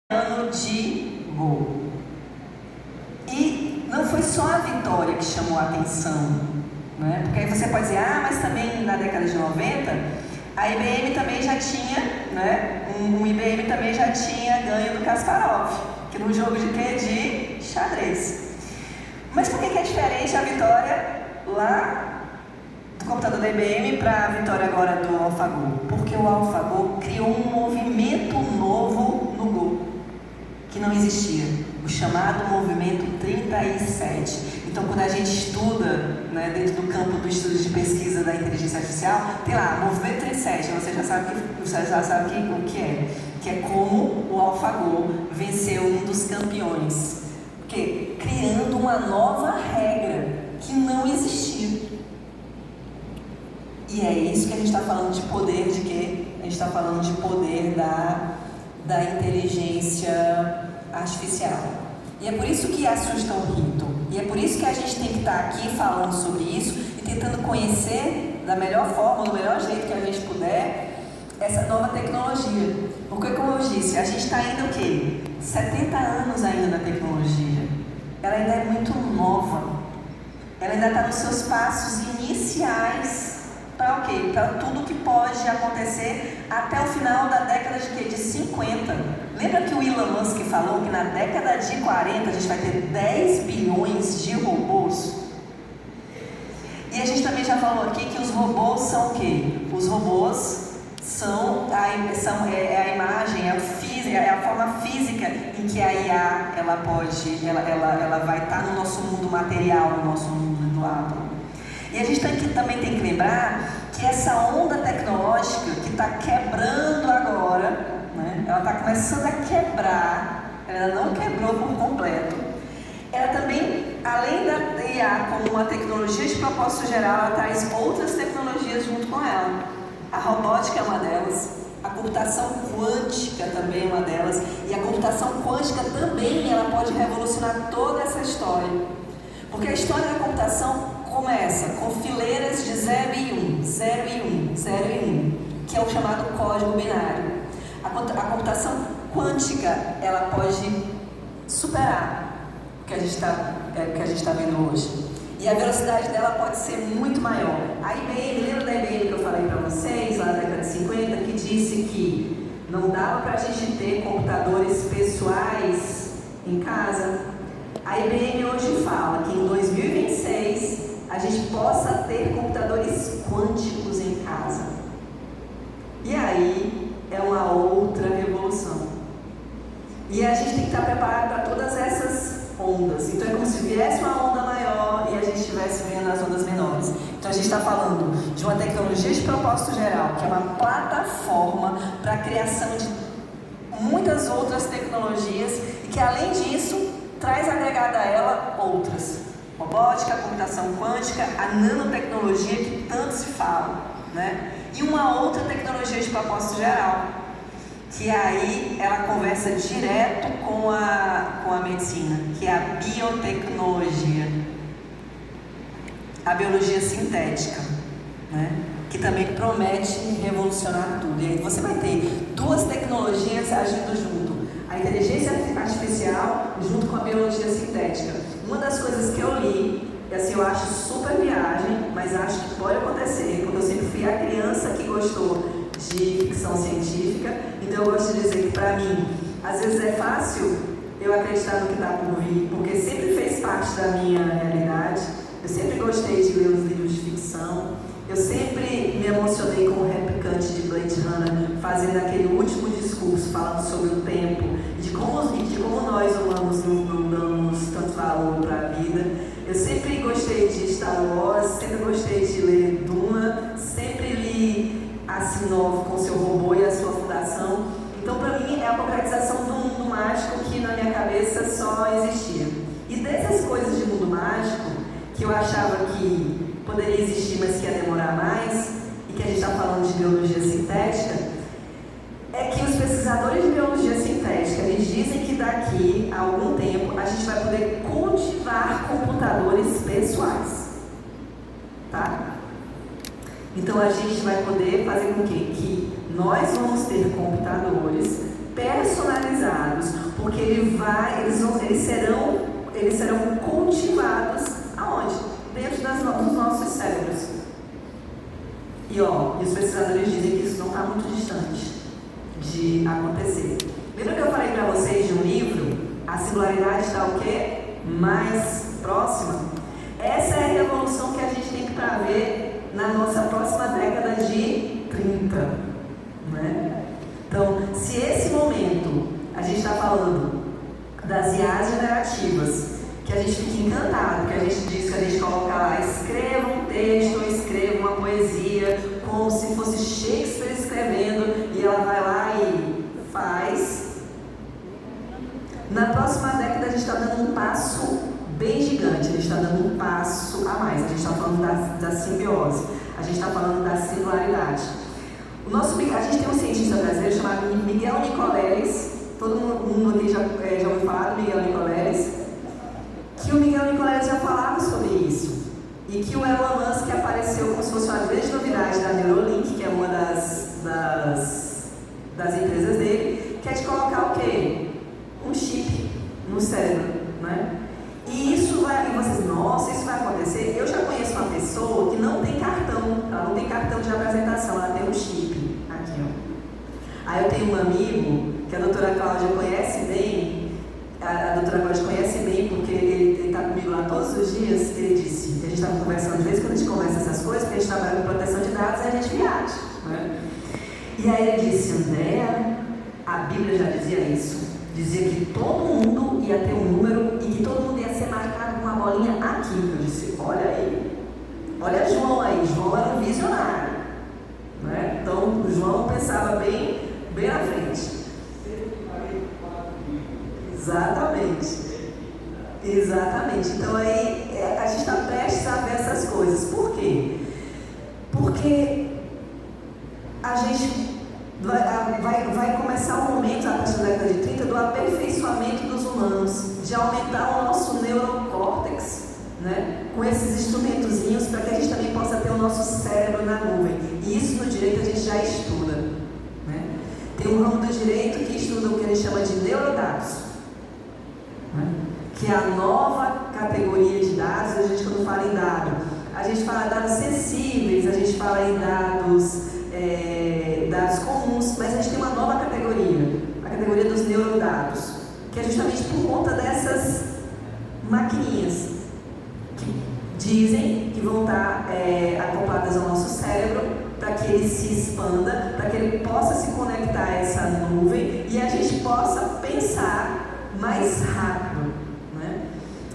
ano de gol. E não foi só a vitória que chamou a atenção, né? Porque aí você pode dizer, mas também na década de 90, a IBM também já tinha, né? O IBM também já tinha ganho do Kasparov, que num jogo de quê? De xadrez. Mas por que é diferente a vitória lá do computador da IBM para a vitória agora do AlphaGo? Porque o AlphaGo criou um movimento novo no Go, que não existia, o chamado movimento 37. Então, quando a gente estuda, né, dentro do campo do estudo de pesquisa da inteligência artificial, tem lá, movimento 37, você já sabe o que é. Que é como o AlphaGo venceu um dos campeões. Porque criando uma nova regra que não existia. E é isso que a gente está falando de poder de quê? A gente está falando de poder da inteligência artificial. E é por isso que assusta o Hinton. E é por isso que a gente tem que estar aqui falando sobre isso e tentando conhecer da melhor forma, do melhor jeito que a gente puder, essa nova tecnologia. Porque, como eu disse, a gente está ainda o quê? 70 anos ainda na tecnologia. Ela ainda é muito nova. Ela ainda está nos seus passos iniciais. Para o quê? Para tudo que pode acontecer até o final da década de quê? De 50. Lembra que o Elon Musk falou que na década de 40 a gente vai ter 10 bilhões de robôs? E a gente também já falou aqui que os robôs são o quê? Os robôs são a imagem, é a forma física em que a IA ela vai estar no nosso mundo material, no nosso mundo do átomo. E a gente também tem que lembrar que essa onda tecnológica que está quebrando agora, né, ela está começando a quebrar, ela não quebrou por completo. Ela também, além da IA como uma tecnologia de propósito geral, ela traz outras tecnologias junto com ela. A robótica é uma delas, a computação quântica também é uma delas, e a computação quântica também ela pode revolucionar toda essa história. Porque a história da computação começa com fileiras de 0 e 1, 0 e 1, 0 e 1, que é o chamado código binário. A computação quântica, ela pode superar o que a gente está vendo hoje. E a velocidade dela pode ser muito maior. A IBM, lembra da IBM que eu falei para vocês, lá na década de 50, que disse que não dava para a gente ter computadores pessoais em casa? A IBM hoje fala que em 2026 a gente possa ter computadores quânticos em casa. E aí é uma outra revolução. E a gente tem que estar preparado para todas essas ondas. Então é como se viesse uma onda maior e a gente estivesse vendo as ondas menores. Então a gente está falando de uma tecnologia de propósito geral, que é uma plataforma para a criação de muitas outras tecnologias e que, além disso, traz agregada a ela outras. Robótica, computação quântica, a nanotecnologia que tanto se fala, né? E uma outra tecnologia de propósito geral, que aí ela conversa direto com a medicina, que é a biotecnologia, a biologia sintética, né? Que também promete revolucionar tudo. E aí você vai ter duas tecnologias agindo junto. A inteligência artificial junto com a biologia sintética. Uma das coisas que eu li, assim, eu acho super viagem, mas acho que pode acontecer, porque eu sempre fui a criança que gostou de ficção científica, então eu gosto de dizer que para mim, às vezes é fácil eu acreditar no que está por vir, porque sempre fez parte da minha realidade, eu sempre gostei de ler os livros de ficção, eu sempre me emocionei com o replicante de Blade Runner, fazendo aquele último discurso falando sobre o tempo, de como nós humanos não damos tanto valor para a vida. Eu sempre gostei de Star Wars, sempre gostei de ler Duna, sempre li Asimov com seu robô e a sua fundação. Então, para mim, é a concretização do mundo mágico que na minha cabeça só existia. E dessas coisas de mundo mágico, que eu achava que poderia existir, mas que ia demorar mais, e que a gente está falando de biologia sintética, é que os pesquisadores de biologia sintética, eles dizem que daqui a algum tempo a gente vai poder cultivar computadores pessoais, tá? Então a gente vai poder fazer com que nós vamos ter computadores personalizados eles serão cultivados aonde? Dentro dos nossos cérebros. E os pesquisadores dizem que isso não está muito distante de acontecer. Lembra que eu falei para vocês de um livro? A singularidade está o quê? Mais próxima. Essa é a revolução que a gente tem que ver na nossa próxima década de 30. Né? Então, se esse momento a gente está falando das IAs generativas, que a gente fica encantado, que a gente diz que a gente coloca lá, escreva um texto, ou escreva uma poesia, como se fosse Shakespeare escrevendo, e ela vai lá e faz. Na próxima década a gente está dando um passo bem gigante, a gente está dando um passo a mais, a gente está falando da simbiose, a gente está falando da singularidade. A gente tem um cientista brasileiro chamado Miguel Nicoleles, todo mundo aqui já ouviu falar do Miguel Nicoleles, que o Miguel Nicoleles já falava sobre isso, e que o Elon Musk apareceu como se fosse uma grande novidade da Neuralink, que é uma das empresas dele, que é de colocar o quê? Um chip no cérebro, né? E isso vai, e vocês, nossa, isso vai acontecer? Eu já conheço uma pessoa que não tem cartão, ela não tem cartão de apresentação, ela tem um chip aqui, Aí eu tenho um amigo que a doutora Cláudia conhece bem, a doutora Cláudia conhece bem porque ele está comigo lá todos os dias. Ele disse, a gente estava conversando, de vez quando a gente conversa essas coisas, porque a gente trabalha com proteção de dados e a gente viaja, né? E aí ele disse, Andréa, a Bíblia já dizia isso. Dizia que todo mundo ia ter um número e que todo mundo ia ser marcado com uma bolinha aqui. Eu disse, olha aí, olha João aí, João era um visionário, né? Então o João pensava bem na frente. Exatamente. Então aí a gente está prestes a ver essas coisas. Por quê? Porque a gente vai começar o momento, a partir da década de 30, do aperfeiçoamento dos humanos, de aumentar o nosso neurocórtex, né, com esses instrumentozinhos, para que a gente também possa ter o nosso cérebro na nuvem. E isso no direito a gente já estuda, né? Tem um ramo do direito que estuda o que a gente chama de neurodados, né, que é a nova categoria de dados. A gente, quando fala em dado, a gente fala em dados sensíveis, a gente fala em dados comuns, mas a gente tem uma nova categoria, a categoria dos neurodados, que é justamente por conta dessas maquininhas que dizem que vão estar acopladas ao nosso cérebro, para que ele se expanda, para que ele possa se conectar a essa nuvem e a gente possa pensar mais rápido, né?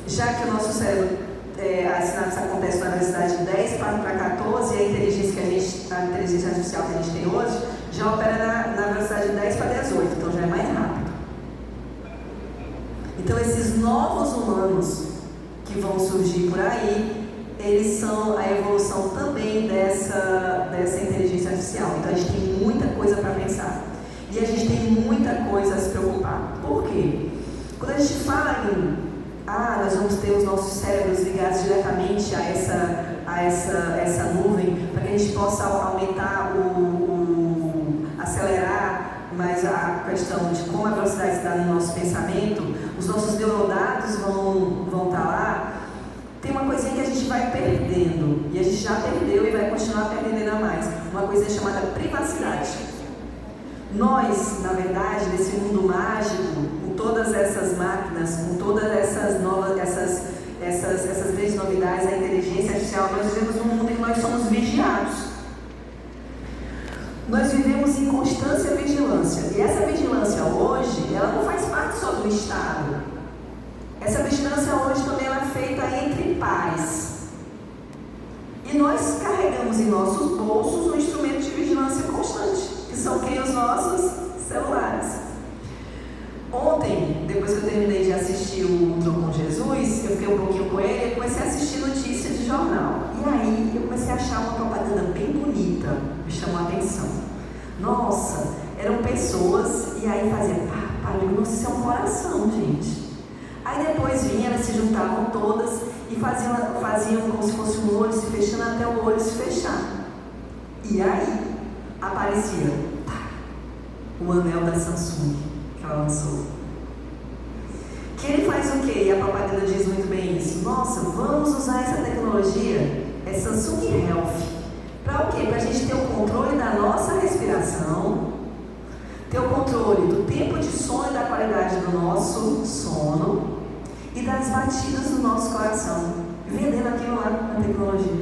Já que o nosso cérebro, a sinapse acontece na velocidade de 10 para 14, e a inteligência artificial que a gente tem hoje já opera na velocidade de 10 para 18, então já é mais rápido. Então esses novos humanos que vão surgir por aí, eles são a evolução também dessa inteligência artificial. Então a gente tem muita coisa para pensar e a gente tem muita coisa a se preocupar. Por quê? Quando a gente fala em nós vamos ter os nossos cérebros ligados diretamente a essa nuvem, para que a gente possa aumentar acelerar mais a questão de como a velocidade se dá no nosso pensamento, os nossos neurodados vão estar lá. Tem uma coisinha que a gente vai perdendo, e a gente já perdeu e vai continuar perdendo ainda mais, uma coisa chamada privacidade. Nós, na verdade, nesse mundo mágico, com todas essas máquinas, com todas essas grandes novidades, a inteligência artificial, nós vivemos num mundo em que nós somos vigiados. Nós vivemos em constância vigilância. E essa vigilância hoje, ela não faz parte só do Estado. Essa vigilância hoje também ela é feita entre pares. E nós carregamos em nossos bolsos um instrumento de vigilância constante, que são os nossos celulares. Ontem, depois que eu terminei de assistir o Entrou com Jesus, eu fiquei um pouquinho com ele e comecei a assistir notícias de jornal. E aí eu comecei a achar uma propaganda bem bonita, me chamou a atenção. Nossa, eram pessoas, e aí fazia eu digo, nossa, isso é um coração, gente. Aí depois vinha, elas se juntavam todas e faziam como se fosse um olho se fechando até o olho se fechar. E aí aparecia o anel da Samsung que ela lançou. o quê? E a propaganda diz muito bem isso. Nossa, vamos usar essa tecnologia, é Samsung Health. Para o quê? Para a gente ter o controle da nossa respiração, ter o controle do tempo de sono e da qualidade do nosso sono e das batidas do nosso coração. Vendendo aquilo lá na tecnologia.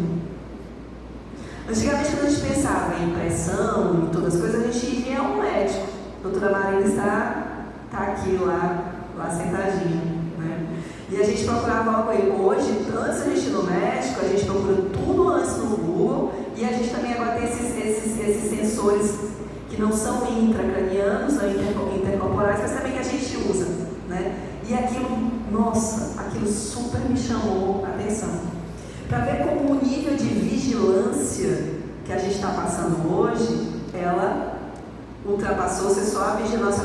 Antigamente, quando a gente pensava em pressão e todas as coisas, a gente ia a um médico. A doutora Marina está aqui lá sentadinha, né? E a gente procurava algo aí. Hoje, antes da gente ir no médico, a gente procura tudo antes no Google, e a gente também agora tem esses sensores que não são intracranianos, não intercorporais, mas também que a gente usa, né? E aquilo, nossa, aquilo super me chamou a atenção. Para ver como o nível de vigilância que a gente está passando hoje, ela ultrapassou ser só a vigilância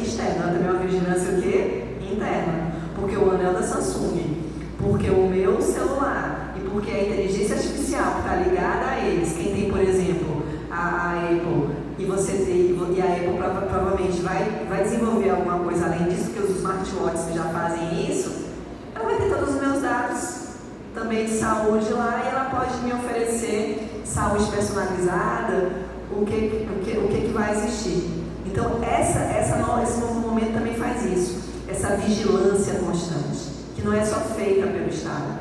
externa, ela também é uma vigilância o quê? Interna. Porque o anel da Samsung, porque o meu celular e porque a inteligência artificial que está ligada a eles, quem tem, por exemplo, a Apple, e a Apple provavelmente vai desenvolver alguma coisa além disso, porque os smartwatches já fazem isso, ela vai ter todos os meus dados também de saúde lá, e ela pode me oferecer saúde personalizada, o que vai existir. Então esse novo momento também faz isso, essa vigilância constante, que não é só feita pelo Estado,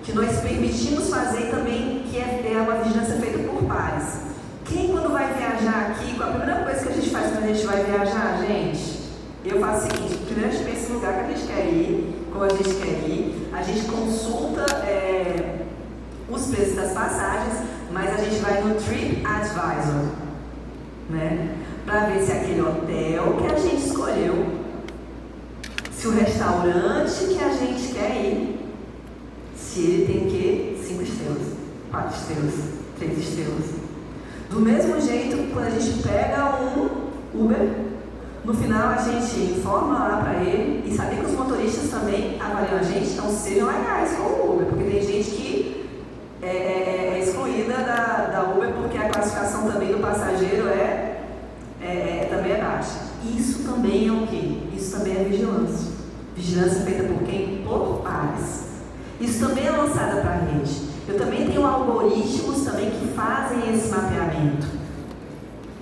que nós permitimos fazer também, que é uma vigilância feita por pares. Quem, quando vai viajar aqui, a primeira coisa que a gente faz quando a gente vai viajar, gente, eu faço o seguinte: primeiro a gente pensa no lugar que a gente quer ir, como a gente quer ir, a gente consulta os preços das passagens, mas a gente vai no TripAdvisor, né? Para ver se aquele hotel que a gente escolheu, se o restaurante que a gente quer ir, se ele tem o quê? 5 estrelas, 4 estrelas, 3 estrelas. Do mesmo jeito, quando a gente pega um Uber, no final a gente informa lá para ele, e saber que os motoristas também avaliam a gente, então sejam legais com o Uber, porque tem gente que é excluída da Uber porque a classificação também do passageiro também é baixa. Isso também é o quê? Isso também é vigilância. Vigilância feita por quem? Por pares. Isso também é lançada para a rede. Eu também tenho algoritmos também que fazem esse mapeamento.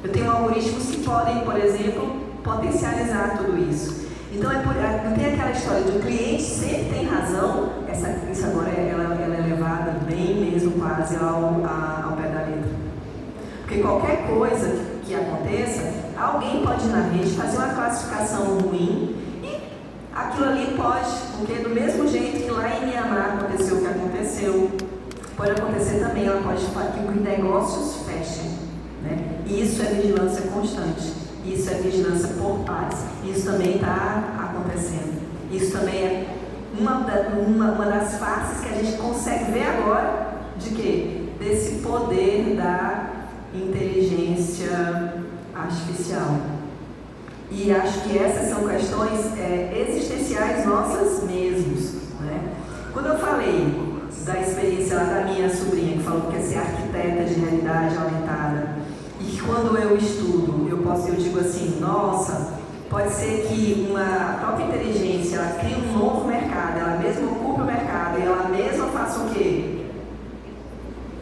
Eu tenho algoritmos que podem, por exemplo, potencializar tudo isso. Então, não tem aquela história de o cliente sempre tem razão. Isso agora ela é levada bem mesmo quase ao pé da letra. Porque qualquer coisa que aconteça, alguém pode ir na rede fazer uma classificação ruim e aquilo ali pode, porque do mesmo jeito que lá em Mianmar aconteceu o que aconteceu, pode acontecer também, ela pode fazer que os negócios fechem, né? E isso é vigilância constante, isso é vigilância por pares, isso também está acontecendo. Isso também é uma das faces que a gente consegue ver agora de quê? Desse poder da inteligência artificial. E acho que essas são questões existenciais nossas mesmos, né? Quando eu falei da experiência lá da minha sobrinha, que falou que quer ser arquiteta de realidade aumentada, e que quando eu estudo, eu digo assim, nossa, pode ser que a própria inteligência, ela crie um novo mercado, ela mesma ocupe o mercado, e ela mesma faça o quê?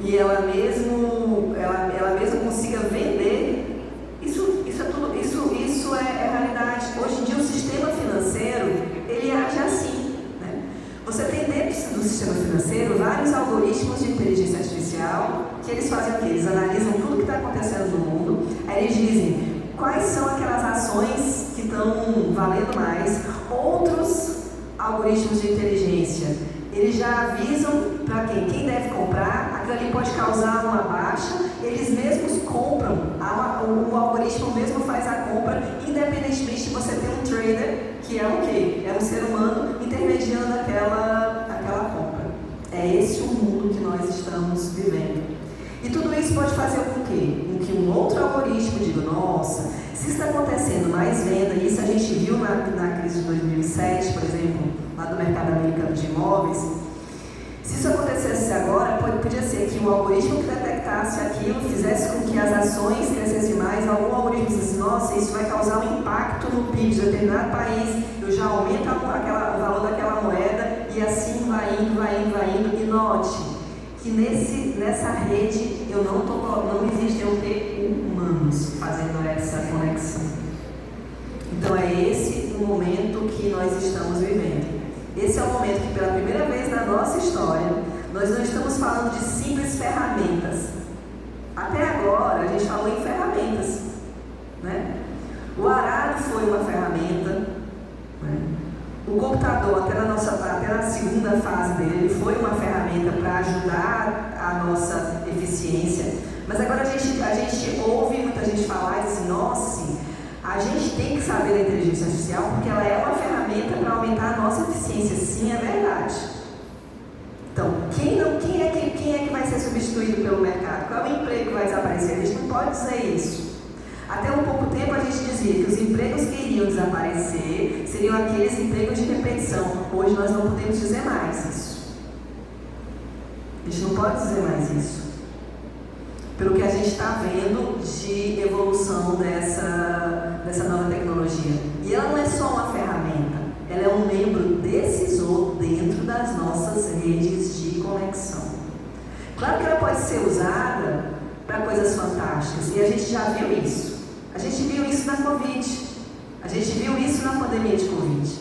E ela mesma consiga vender, isso é realidade. Hoje em dia o sistema financeiro, ele age assim, né? Você tem dentro do sistema financeiro vários algoritmos de inteligência artificial, que eles fazem o quê? Eles analisam tudo que está acontecendo no mundo, aí eles dizem quais são aquelas ações que estão valendo mais. Outros algoritmos de inteligência, eles já avisam para quem deve comprar, aquilo ali pode causar uma baixa, eles mesmos compram, o algoritmo mesmo faz a compra, independentemente de você ter um trader, que é o quê? É um ser humano intermediando aquela compra. É esse o mundo que nós estamos vivendo. E tudo isso pode fazer com que um outro algoritmo diga, nossa, se está acontecendo mais venda, e isso a gente viu na crise de 2007, por exemplo, lá do mercado americano de imóveis, se isso acontecesse agora, podia ser que o algoritmo que detectasse aumentasse aquilo, fizesse com que as ações crescessem mais, algum algoritmo disse, nossa, isso vai causar um impacto no PIB de determinado país, eu já aumento o valor daquela moeda e assim vai indo. E note que nessa rede não existem humanos fazendo essa conexão. Então é esse o momento que nós estamos vivendo. Esse é o momento que pela primeira vez na nossa história, nós não estamos falando de simples ferramentas. Até agora a gente falou em ferramentas, né? O arado foi uma ferramenta, né? O computador, até na segunda fase dele, foi uma ferramenta para ajudar a nossa eficiência. Mas agora a gente ouve muita gente falar e diz assim, nossa, sim, a gente tem que saber da inteligência artificial porque ela é uma ferramenta para aumentar a nossa eficiência. Sim, é verdade. Então, quem é que vai ser substituído pelo mercado? Qual é o emprego que vai desaparecer? A gente não pode dizer isso. Até um pouco tempo a gente dizia que os empregos que iriam desaparecer seriam aqueles empregos de repetição. Hoje nós não podemos dizer mais isso. A gente não pode dizer mais isso. Pelo que a gente está vendo de evolução dessa nova tecnologia. E ela não é só uma ferramenta, ela é um membro decisor dentro das nossas redes de conexão. Claro que ela pode ser usada para coisas fantásticas, e a gente já viu isso. A gente viu isso na Covid, a gente viu isso na pandemia de Covid.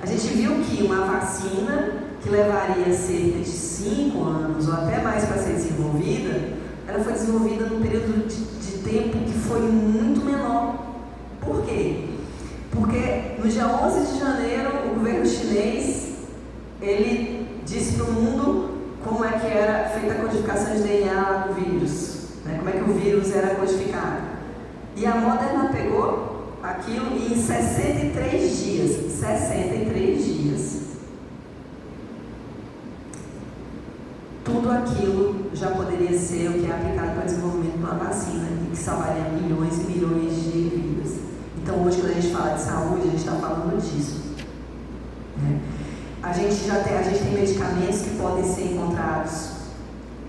A gente viu que uma vacina que levaria cerca de 5 anos ou até mais para ser desenvolvida, ela foi desenvolvida num período de tempo que foi muito menor. Por quê? Porque no dia 11 de janeiro, o governo chinês, ele disse para o mundo como é que era feita a codificação de DNA do vírus, né? Como é que o vírus era codificado. E a Moderna pegou aquilo e em 63 dias, tudo aquilo já poderia ser o que é aplicado para o desenvolvimento de uma vacina e que salvaria milhões e milhões de vidas. Então hoje, quando a gente fala de saúde, a gente está falando disso, né? A gente tem medicamentos que podem ser encontrados.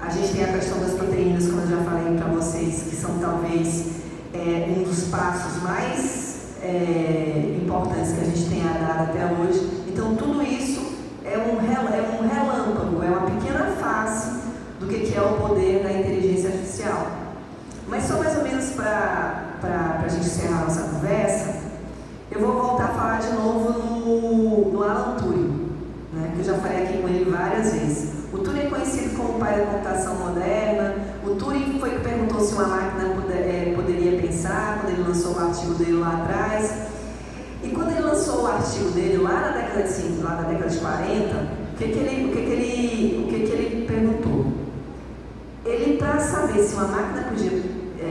A gente tem a questão das proteínas, como eu já falei para vocês, que são talvez um dos passos mais importantes que a gente tenha dado até hoje. Então tudo isso é um relâmpago, é uma pequena face do que é o poder da inteligência artificial. Mas só mais ou menos para a gente encerrar a nossa conversa, eu vou voltar a falar de novo no Alan Turing, né, que eu já falei aqui com ele várias vezes. O Turing é conhecido como o pai da computação moderna. O Turing foi que perguntou se uma máquina poderia pensar, quando ele lançou o artigo dele lá atrás. E quando ele lançou o artigo dele lá na década de 40, o que ele perguntou? Ele, para saber se uma máquina podia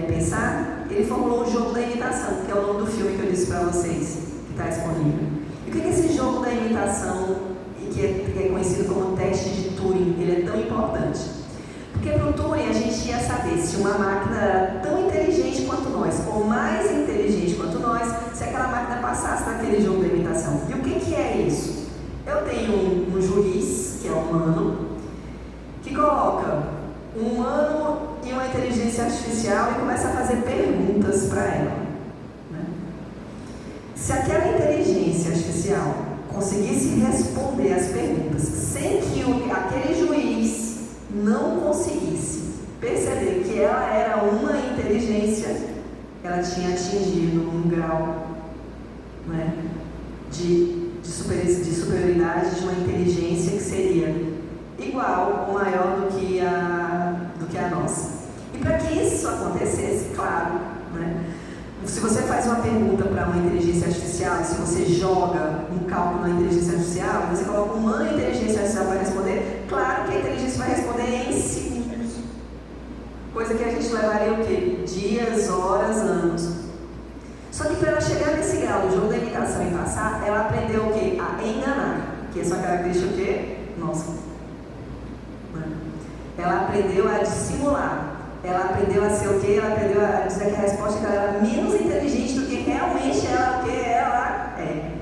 pensar, ele formulou o jogo da imitação, que é o nome do filme que eu disse para vocês, que está disponível. E o que é esse jogo da imitação, que é conhecido como teste de Turing, ele é tão importante? Porque para o Turing a gente ia saber se uma máquina era tão inteligente quanto nós, ou mais inteligente quanto nós, se aquela máquina passasse naquele jogo da imitação. E o que é isso? Eu tenho um juiz, que é humano, que coloca um humano e uma inteligência artificial e começa a fazer perguntas para ela, né? Se aquela inteligência artificial conseguisse responder as perguntas sem que aquele juiz não conseguisse perceber que ela era uma inteligência, ela tinha atingido um grau, né, de superioridade de uma inteligência que seria igual ou maior do que a nossa. E para que isso acontecesse, claro, né, se você faz uma pergunta para uma inteligência artificial, se você joga um cálculo na inteligência artificial, você coloca uma inteligência artificial para responder, claro que a inteligência vai responder em segundos. Coisa que a gente levaria o quê? Dias, horas, anos. Só que para ela chegar nesse grau do jogo da imitação e passar, ela aprendeu o quê? A enganar. Que é sua característica o quê? Nossa. Ela aprendeu a dissimular. Ela aprendeu a ser o quê? Ela aprendeu a dizer que a resposta ela era menos inteligente do que realmente ela é.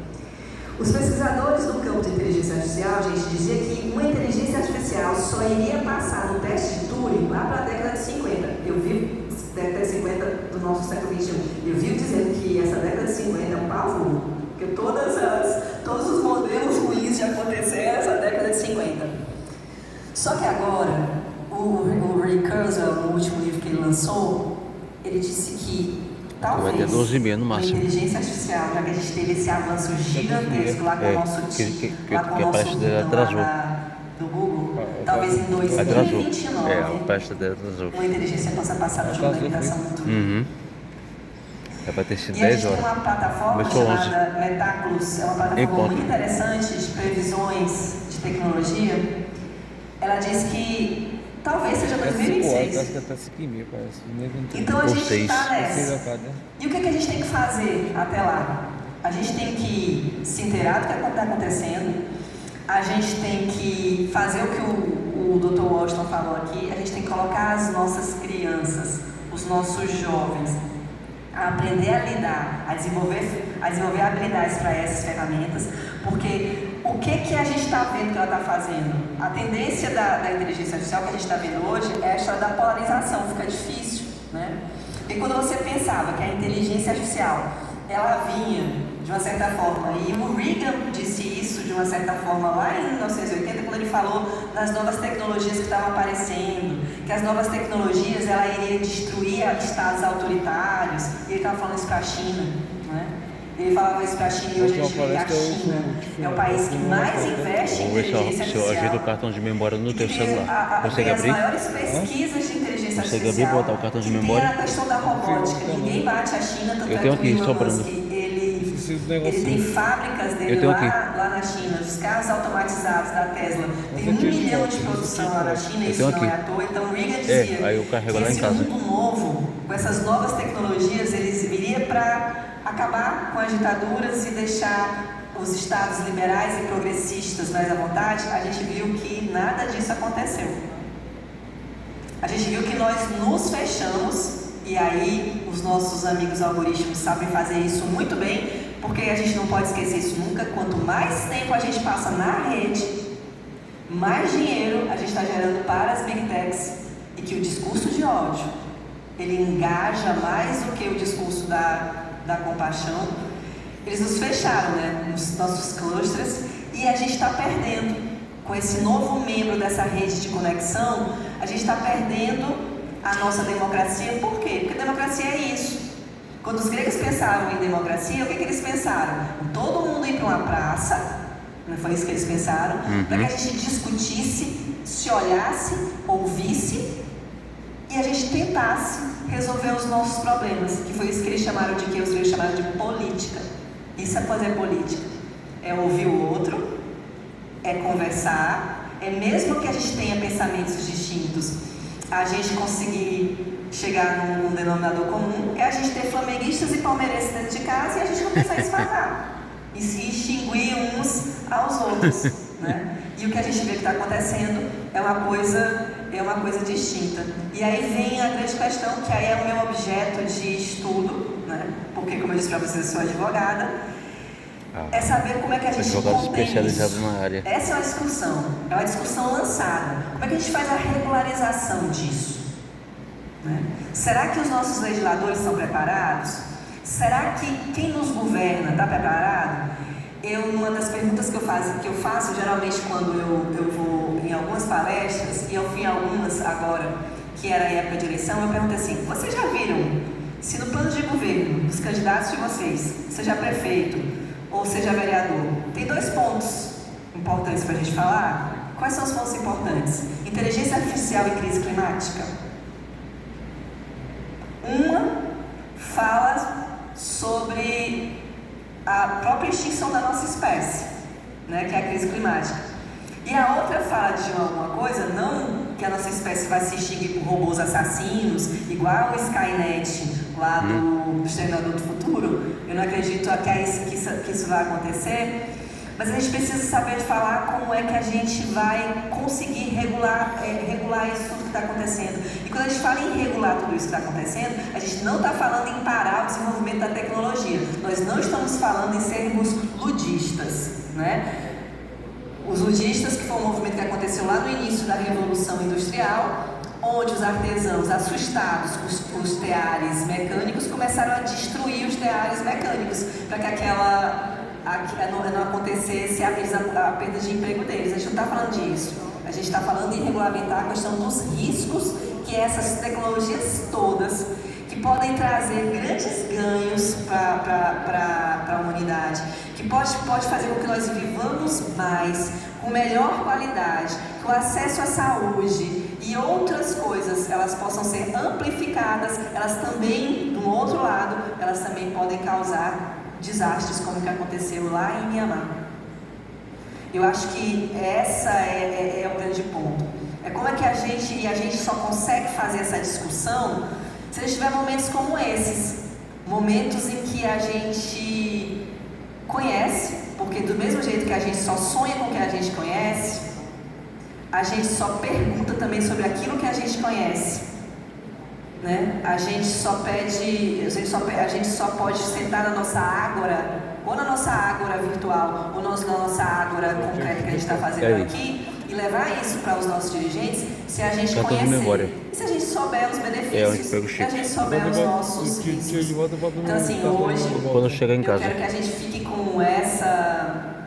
Os pesquisadores do campo de inteligência artificial, gente, diziam que uma inteligência artificial só iria passar no teste de Turing lá para a década de 50. Eu vi década de 50 do nosso século XXI. Eu vivo dizendo que essa década de 50 é um pavor, porque todos os modelos ruins já aconteceram nessa década de 50. Só que agora, o Ray Kurzweil, no último livro que ele lançou, ele disse que talvez vai ter 12,5 no a máximo. inteligência artificial, já que a gente teve esse avanço gigantesco lá com o nosso que a palestra dele atrasou. Do Google, talvez em 2029 a palestra dele atrasou. uma inteligência possa passar no jogo da imitação do Turing. Vai ter sido E a 10 gente tem horas. uma plataforma chamada Metaculus, é uma plataforma muito interessante de previsões de tecnologia. Ela diz que talvez seja 2026. Acho que até 5.000, parece. Então a gente está nessa. 6 a cada. E o que a gente tem que fazer até lá? A gente tem que se inteirar do que está acontecendo, a gente tem que fazer o que o Dr. Washington falou aqui, a gente tem que colocar as nossas crianças, os nossos jovens, a aprender a lidar, a desenvolver habilidades para essas ferramentas, porque o que a gente está vendo que ela está fazendo? A tendência da inteligência artificial que a gente está vendo hoje é a história da polarização, fica difícil, né? E quando você pensava que a inteligência artificial, ela vinha de uma certa forma, e o Reagan disse isso de uma certa forma lá em 1980, quando ele falou das novas tecnologias que estavam aparecendo, que as novas tecnologias ela iria destruir estados autoritários, e ele estava falando isso para a China, né? Ele falava isso para a China e hoje a gente vê que a China é o país que mais investe em inteligência artificial. Se eu ajeito o cartão de memória no teu celular, consegue abrir? As maiores pesquisas de inteligência Consegue artificial. abrir e botar o cartão de memória? Tem a questão da robótica, ninguém bate a China, tanto Eu é tenho que aqui, o Elon sobrando. Musk, ele tem fábricas dele lá na China, os carros automatizados da Tesla. Tem 1 milhão de produção lá na China, isso não é à toa. Então o Reagan dizia aí eu carrego que lá em esse casa. mundo novo, com essas novas tecnologias, eles viria para acabar com as ditaduras e deixar os estados liberais e progressistas mais à vontade. A gente viu que nada disso aconteceu. A gente viu que nós nos fechamos, e aí os nossos amigos algoritmos sabem fazer isso muito bem, porque a gente não pode esquecer isso nunca. Quanto mais tempo a gente passa na rede, mais dinheiro a gente está gerando para as Big Techs, e que o discurso de ódio, ele engaja mais do que o discurso da compaixão. Eles nos fecharam, né, nos nossos clusters, e a gente está perdendo. Com esse novo membro dessa rede de conexão, a gente está perdendo a nossa democracia. Por quê? Porque democracia é isso. Quando os gregos pensaram em democracia, o que eles pensaram? Todo mundo ir para uma praça, não foi isso que eles pensaram, para que a gente discutisse, se olhasse, ouvisse, e a gente tentasse resolver os nossos problemas, que foi isso que eles chamaram de quê? Os gregos chamaram de política. Isso é fazer política. É ouvir o outro, é conversar, é mesmo que a gente tenha pensamentos distintos, a gente conseguir chegar num denominador comum, é a gente ter flamenguistas e palmeirenses dentro de casa e a gente não começar a esfagar e se extinguir uns aos outros, né? E o que a gente vê que está acontecendo é uma coisa distinta. E aí vem a grande questão, que aí é o meu objeto de estudo, né? Porque, como eu disse para vocês, eu sou advogada. É saber como é que a gente contém isso. Na área. Essa é uma discussão lançada. Como é que a gente faz a regularização disso? Né? Será que os nossos legisladores estão preparados? Será que quem nos governa está preparado? Uma das perguntas que eu faço geralmente quando eu vou em algumas palestras, e eu fui em algumas agora, que era em época de eleição, eu pergunto assim: vocês já viram se no plano de governo dos candidatos de vocês, seja prefeito ou seja vereador, tem 2 pontos importantes para a gente falar? Quais são os pontos importantes? Inteligência artificial e crise climática. Uma fala sobre a própria extinção da nossa espécie, né, que é a crise climática. E a outra fala de alguma coisa, não que a nossa espécie vai se extinguir por robôs assassinos, igual o Skynet lá do Exterminador do Futuro. Eu não acredito que isso vai acontecer, mas a gente precisa saber falar como é que a gente vai conseguir regular isso tudo que está acontecendo. E quando a gente fala em regular tudo isso que está acontecendo, a gente não está falando em parar o desenvolvimento da tecnologia. Nós não estamos falando em sermos ludistas. né? Os ludistas, que foi um movimento que aconteceu lá no início da Revolução Industrial, onde os artesãos, assustados com os teares mecânicos, começaram a destruir os teares mecânicos, para que não acontecesse a perda de emprego deles. A gente não está falando disso. A gente está falando em regulamentar a questão dos riscos que essas tecnologias todas, que podem trazer grandes ganhos para a humanidade, que pode fazer com que nós vivamos mais, com melhor qualidade, que o acesso à saúde e outras coisas, elas possam ser amplificadas, elas também, do outro lado, elas também podem causar desastres, como o que aconteceu lá em Mianmar. Eu acho que essa é o grande ponto. É como é que a gente só consegue fazer essa discussão se a gente tiver momentos como esses, momentos em que a gente conhece, porque do mesmo jeito que a gente só sonha com o que a gente conhece, a gente só pergunta também sobre aquilo que a gente conhece, né? A gente só pode sentar na nossa ágora, ou na nossa ágora virtual, ou na nossa ágora concreta que a gente está fazendo aqui, e levar isso para os nossos dirigentes, se a gente conhecer, e se a gente souber os benefícios, se a gente souber os nossos riscos. Então assim, hoje, quando chegar em casa, eu quero que a gente fique com essa...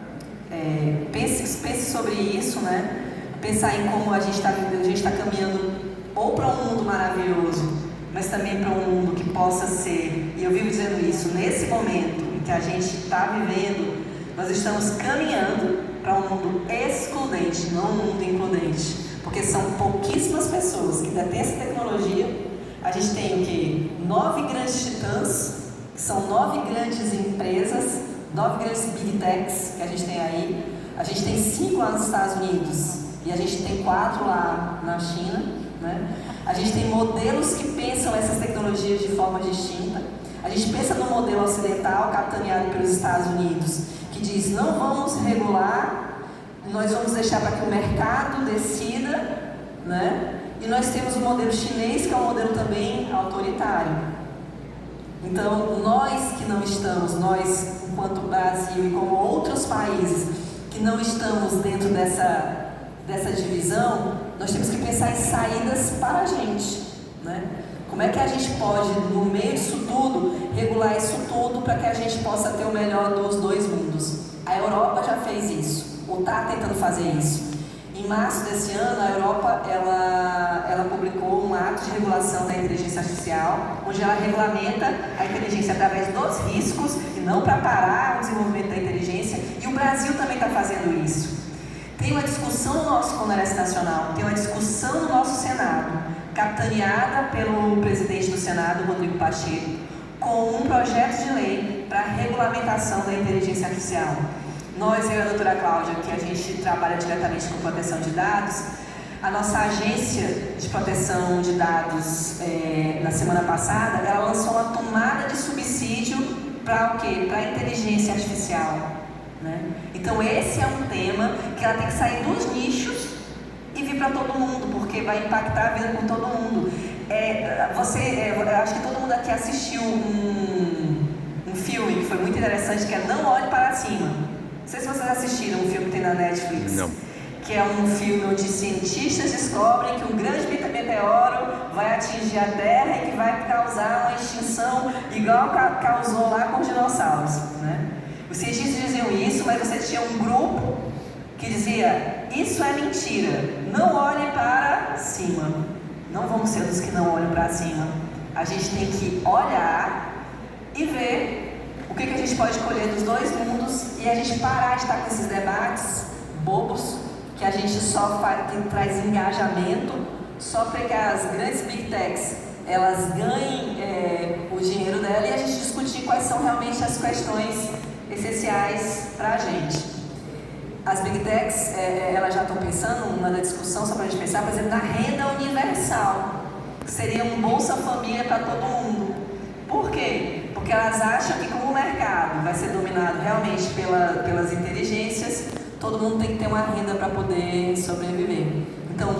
pense sobre isso, né? Pensar em como a gente está caminhando ou para um mundo maravilhoso, mas também para um mundo que possa ser, e eu vivo dizendo isso, nesse momento em que a gente está vivendo, nós estamos caminhando para um mundo excludente, não um mundo includente, porque são pouquíssimas pessoas que detêm essa tecnologia. A gente tem o quê? 9 grandes titãs, que são 9 grandes empresas, 9 grandes big techs que a gente tem aí. A gente tem 5 lá nos Estados Unidos e a gente tem 4 lá na China, né? A gente tem modelos que pensam essas tecnologias de forma distinta. A gente pensa no modelo ocidental capitaneado pelos Estados Unidos, que diz: não vamos regular, nós vamos deixar para que o mercado decida, né? E nós temos o modelo chinês, que é um modelo também autoritário. Então, nós que não estamos, nós enquanto Brasil e como outros países que não estamos dentro dessa divisão, nós temos que pensar em saídas para a gente, né? Como é que a gente pode, no meio disso tudo, regular isso tudo para que a gente possa ter o melhor dos dois mundos? A Europa já fez isso, ou está tentando fazer isso. Em março desse ano, a Europa ela publicou um ato de regulação da inteligência artificial, onde ela regulamenta a inteligência através dos riscos e não para parar o desenvolvimento da inteligência. E o Brasil também está fazendo isso. Tem uma discussão no nosso Congresso Nacional, tem uma discussão no nosso Senado, capitaneada pelo presidente do Senado, Rodrigo Pacheco, com um projeto de lei para a regulamentação da inteligência artificial. Nós, eu e a doutora Cláudia, que a gente trabalha diretamente com proteção de dados, a nossa agência de proteção de dados, na semana passada, ela lançou uma tomada de subsídio para o quê? Para a inteligência artificial, né? Então esse é um tema que ela tem que sair dos nichos e vir para todo mundo, porque vai impactar a vida com todo mundo. Eu acho que todo mundo aqui assistiu um filme que foi muito interessante, que é Não Olhe Para Cima. Não sei se vocês assistiram um filme que tem na Netflix. Não. Que é um filme onde cientistas descobrem que um grande meteoro vai atingir a Terra e que vai causar uma extinção igual causou lá com os dinossauros, né? Os cientistas diziam isso, mas você tinha um grupo que dizia: isso é mentira, não olhe para cima. Não vamos ser os que não olham para cima. A gente tem que olhar e ver o que a gente pode colher dos dois mundos e a gente parar de estar com esses debates bobos que a gente só faz, que traz engajamento só para que as grandes big techs elas ganhem o dinheiro dela e a gente discutir quais são realmente as questões essenciais para a gente. As big techs, elas já estão pensando na discussão, só para a gente pensar, por exemplo, na renda universal, que seria um Bolsa Família para todo mundo. Por quê? Porque elas acham que como o mercado vai ser dominado realmente pelas inteligências, todo mundo tem que ter uma renda para poder sobreviver. Então,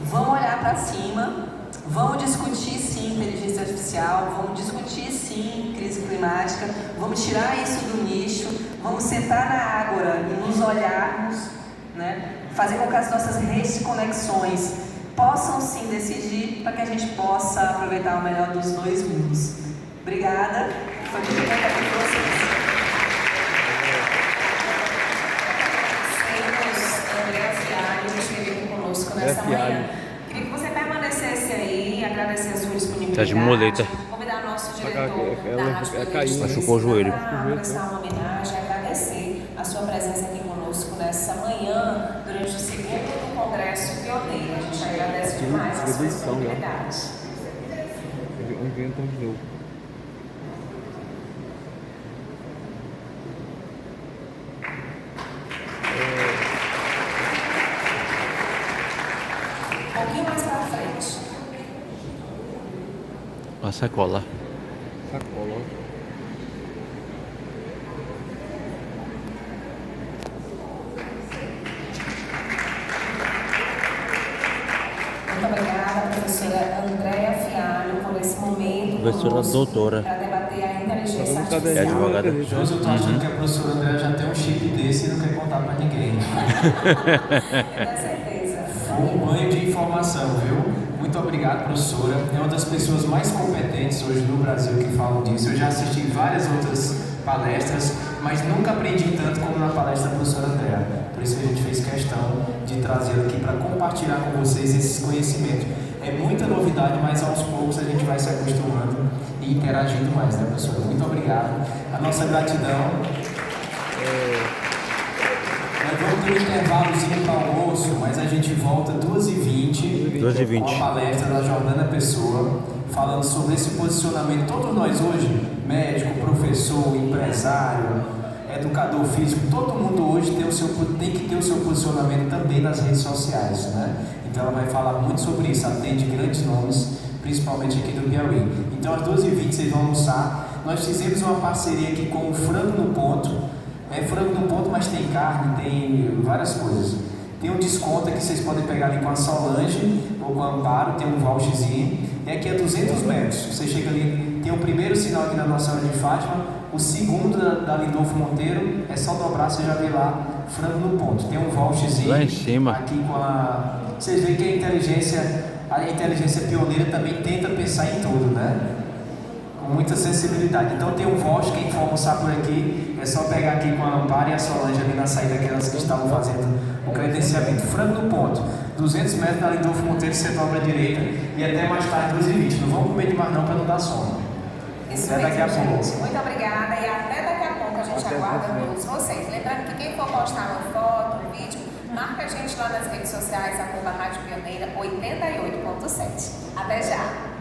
vamos olhar para cima, vamos discutir sim inteligência artificial, vamos discutir sim crise climática, vamos tirar isso do nicho, Vamos sentar na ágora e nos olharmos, né? Fazer com que as nossas redes de conexões possam sim decidir para que a gente possa aproveitar o melhor dos dois mundos. Obrigada. Foi muito bom estar aqui com vocês. Andréa Fialho, que esteve aqui conosco nessa manhã. Queria que você permanecesse aí, agradecer a sua disponibilidade. Tá de muleta. Convidar nosso diretor da Rádio Machucou o joelho. para prestar uma homenagem, agradecer a sua presença aqui conosco nessa manhã, durante o segundo Congresso Pioneiro. A gente agradece demais a sua disponibilidade. Um evento de novo. Um pouquinho mais para frente. Uma sacola. Sacola. Muito obrigada, professora Andréa Fialho, por esse momento. Professora doutora. Para debater a inteligência É artificial. advogada. Josi, eu tô achando que a professora Andréa já tem um chip desse e não quer contar pra ninguém. Eu tenho certeza. Foi um banho de informação, viu? Muito obrigado, professora. É uma das pessoas mais competentes hoje no Brasil que falam disso. Eu já assisti várias outras palestras, mas nunca aprendi tanto como na palestra da professora Andréa. Por isso que a gente fez questão de trazê-la aqui para compartilhar com vocês esses conhecimentos. É muita novidade, mas aos poucos a gente vai se acostumando e interagindo mais, né, professora? Muito obrigado. A nossa gratidão. Nós vamos ter um intervalozinho para almoço, mas a gente volta 2h20 com a palestra da Jordana Pessoa, falando sobre esse posicionamento. Todos nós hoje, médico, professor, empresário, educador físico, todo mundo hoje tem que ter o seu posicionamento também nas redes sociais, né? Então ela vai falar muito sobre isso, atende grandes nomes, principalmente aqui do Piauí. Então às 12h20 vocês vão almoçar. Nós fizemos uma parceria aqui com o Frango no Ponto. É frango no ponto, mas tem carne, tem várias coisas. Tem um desconto que vocês podem pegar ali com a Solange ou com a Amparo, tem um voucherzinho. E aqui é 200 metros. Você chega ali, tem o primeiro sinal aqui da Nossa Senhora de Fátima, o segundo da Lindolfo Monteiro, é só dobrar, você já vê lá, frango no ponto. Tem um voucherzinho lá em cima. Aqui com a... Vocês veem que a inteligência pioneira também tenta pensar em tudo, né? Com muita sensibilidade. Então tem um voucher, quem for almoçar por aqui, é só pegar aqui com a Amparo e a Solange ali na saída, aquelas que estavam fazendo o credenciamento. Frango no ponto, 200 metros da Lindolfo Monteiro, você dobra a direita e até mais tarde 12h20. Não vamos comer demais não para não dar sono. Isso até mesmo, daqui a pouco. gente. Muito obrigada e até daqui a pouco a gente aguarda todos vocês. Lembrando que quem for postar uma foto, um vídeo, marca a gente lá nas redes sociais, @Rádio Pioneira 88.7. Até já!